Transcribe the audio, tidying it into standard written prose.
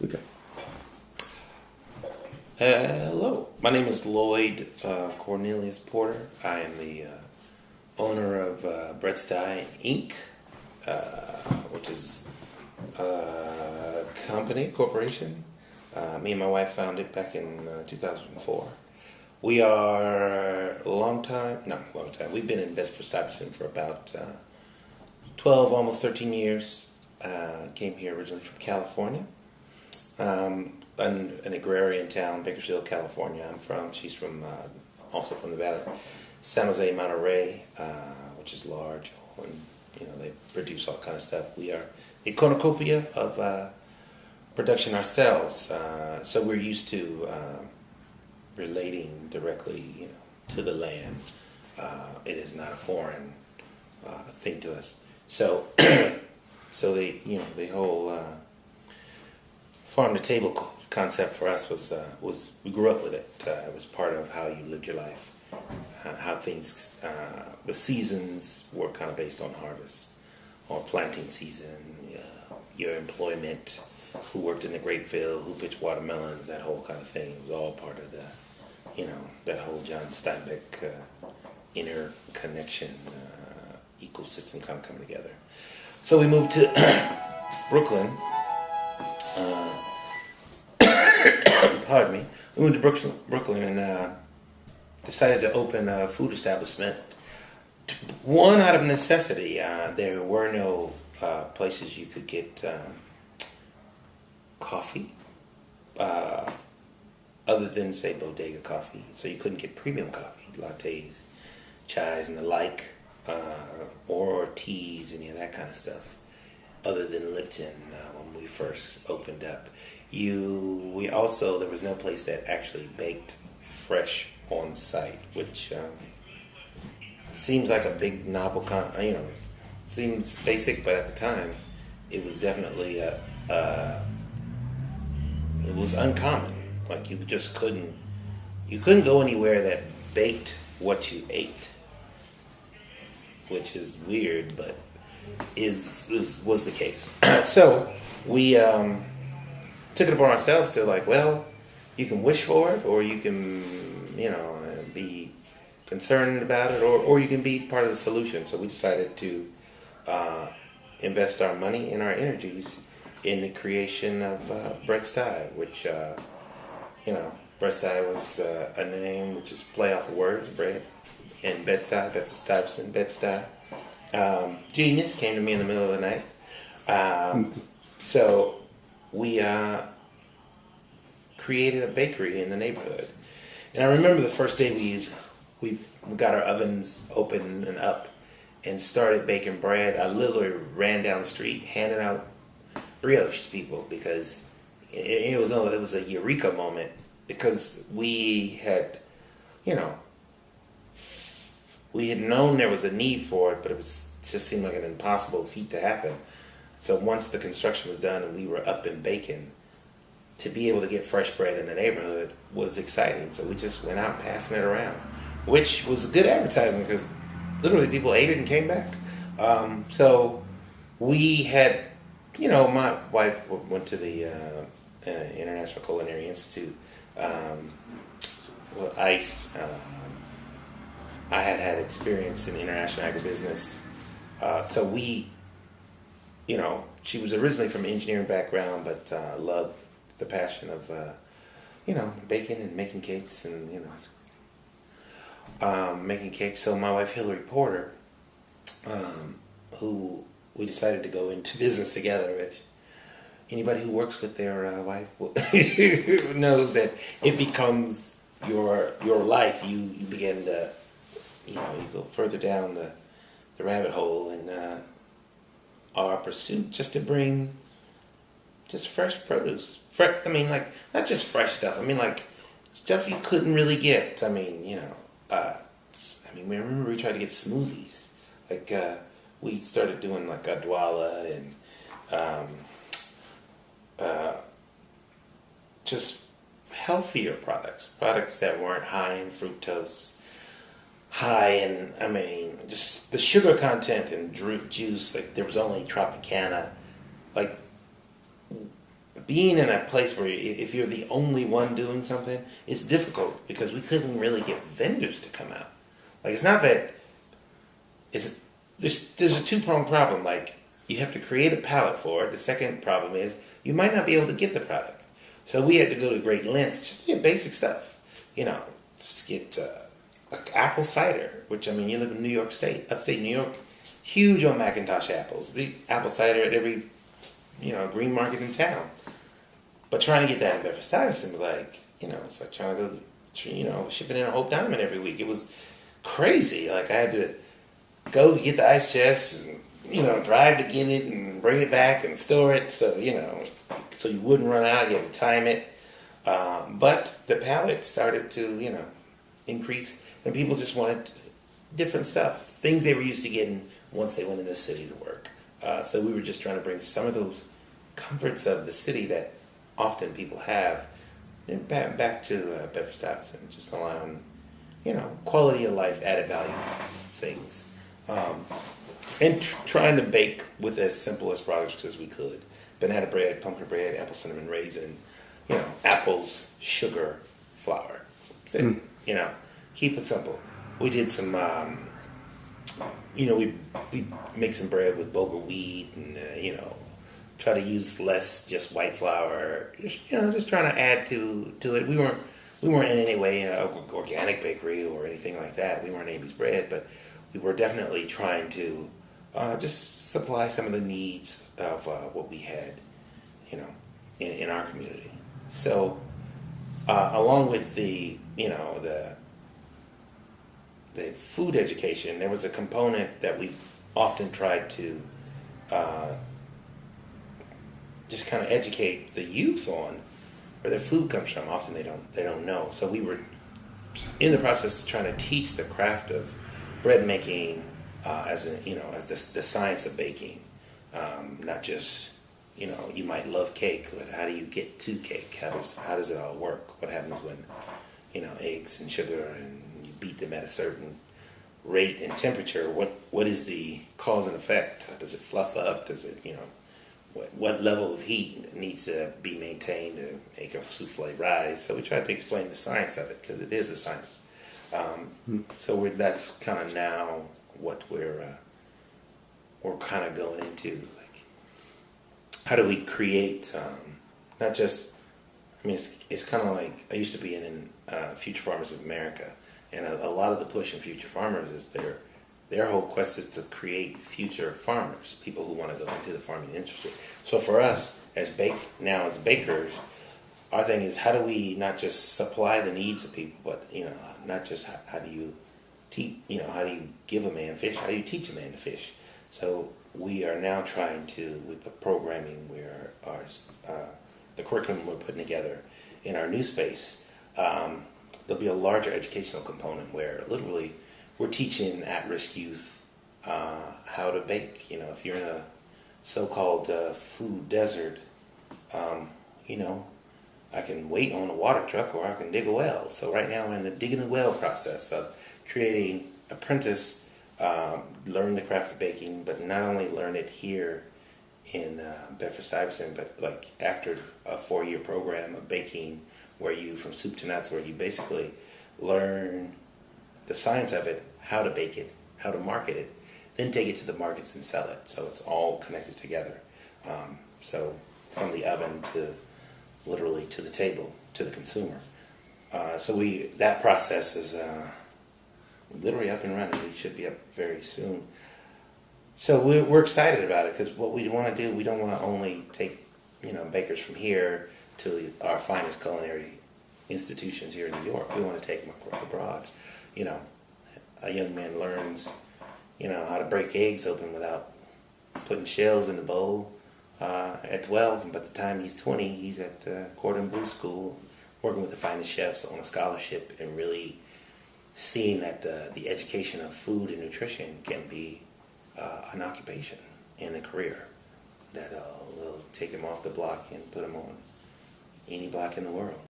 Okay. Hello, my name is Lloyd Cornelius Porter. I am the owner of Bread Stye Inc., which is a corporation. Me and my wife founded it back in 2004. We are long time. We've been in Bedford-Stuyvesant for about 12, almost 13 years. Came here originally from California. An agrarian town, Bakersfield, California. I'm from. She's from, also from the Valley. San Jose, Monterey, which is large, and they produce all kind of stuff. We are a cornucopia of production ourselves, so we're used to relating directly, to the land. It is not a foreign thing to us. So, the whole farm to table concept for us was we grew up with it. It was part of how you lived your life, how things, the seasons were kind of based on harvest, or planting season, your employment, who worked in the grape field, who pitched watermelons, that whole kind of thing. It was all part of the, that whole John Steinbeck interconnection ecosystem kind of coming together. So we moved to Brooklyn. Pardon me. We moved to Brooklyn and decided to open a food establishment. One, out of necessity. There were no places you could get coffee, other than, say, bodega coffee. So you couldn't get premium coffee, lattes, chais, and the like, or teas, any of that kind of stuff, other than Lipton when we first opened up. There was no place that actually baked fresh on site, which seems like a big novel, seems basic, but at the time, it was definitely it was uncommon. Like you couldn't go anywhere that baked what you ate, which is weird, but was the case. So we took it upon ourselves to you can wish for it, or you can be concerned about it, or you can be part of the solution. So we decided to invest our money and our energies in the creation of Bread Stye, which Bread Stye was a name which is play off of words, bread, and Bed-Stuy, Bedford-Stuyvesant, Bed-Stuy. Genius came to me in the middle of the night. So we created a bakery in the neighborhood. And I remember the first day we got our ovens open and up and started baking bread. I literally ran down the street handing out brioche to people because it was a eureka moment, because we had known there was a need for it, but it just seemed like an impossible feat to happen. So once the construction was done and we were up and baking, to be able to get fresh bread in the neighborhood was exciting. So we just went out passing it around, which was good advertising because literally people ate it and came back. So we had, my wife went to the International Culinary Institute, ICE. I had experience in international agribusiness. So we, she was originally from an engineering background, but loved the passion of, baking and making cakes and, making cakes. So my wife, Hillary Porter, who we decided to go into business together, which anybody who works with their wife knows that it becomes your life. You begin to, you go further down the rabbit hole, and our pursuit just to bring just fresh produce. Not just fresh stuff. Stuff you couldn't really get. We remember we tried to get smoothies. We started doing Adwala and just healthier products that weren't high in fructose, high in, just the sugar content in juice. There was only Tropicana. being in a place where if you're the only one doing something, it's difficult because we couldn't really get vendors to come out. Like, it's not that there's a two-pronged problem. Like, you have to create a palette for it. The second problem is you might not be able to get the product. So we had to go to great lengths just to get basic stuff. Just get like apple cider, which, I mean, you live in New York State, upstate New York, huge on Macintosh apples. The apple cider at every, green market in town. But trying to get that in Bedford-Stuyvesant was like, it's like trying to go, shipping in a Hope Diamond every week. It was crazy. Like, I had to go get the ice chest and, drive to get it and bring it back and store it. So, so you wouldn't run out. You had to time it. But the palette started to, increase, and people just wanted different stuff, things they were used to getting once they went into the city to work. So we were just trying to bring some of those comforts of the city that often people have back to Bedford-Stuyvesant, just allowing, quality of life, added value things. And trying to bake with as simple as products as we could. Banana bread, pumpkin bread, apple cinnamon raisin, apples, sugar, flour. So, keep it simple. We did some, we make some bread with bulgur wheat and, try to use less just white flour. Just trying to add to it. We weren't in any way an organic bakery or anything like that. We weren't Amy's Bread, but we were definitely trying to just supply some of the needs of what we had, in our community. So, along with the food education, there was a component that we often tried to just kind of educate the youth on where their food comes from. Often they don't know. So we were in the process of trying to teach the craft of bread making as the science of baking, not just you might love cake, but how do you get to cake? How does it all work? What happens when eggs and sugar and you beat them at a certain rate and temperature? What is the cause and effect? Does it fluff up? Does it what level of heat needs to be maintained to make a souffle rise? So we tried to explain the science of it because it is a science. So that's kind of now what we're kind of going into. Like, how do we create not just? I mean, it's kind of like I used to be in Future Farmers of America, and a lot of the push in Future Farmers is their whole quest is to create future farmers, people who want to go into the farming industry. So for us, as bakers, our thing is how do we not just supply the needs of people, but not just how do you teach, how do you give a man fish, how do you teach a man to fish? So we are now trying to, with the programming, the curriculum we're putting together in our new space, there'll be a larger educational component where literally we're teaching at-risk youth how to bake. If you're in a so-called food desert, I can wait on a water truck or I can dig a well. So right now we're in the digging the well process of creating apprentice, learn the craft of baking, but not only learn it here in Bedford-Stuyvesant, but like after a 4-year program of baking where you, from soup to nuts, where you basically learn the science of it, how to bake it, how to market it, then take it to the markets and sell it. So it's all connected together. So from the oven to literally to the table, to the consumer. So that process is literally up and running. We should be up very soon. So we're excited about it because what we want to do, we don't want to only take bakers from here to our finest culinary institutions here in New York. We want to take them abroad. A young man learns, how to break eggs open without putting shells in the bowl at 12, and by the time he's 20, he's at Cordon Bleu School working with the finest chefs on a scholarship and really seeing that the education of food and nutrition can be an occupation and a career that will take him off the block and put him on any block in the world.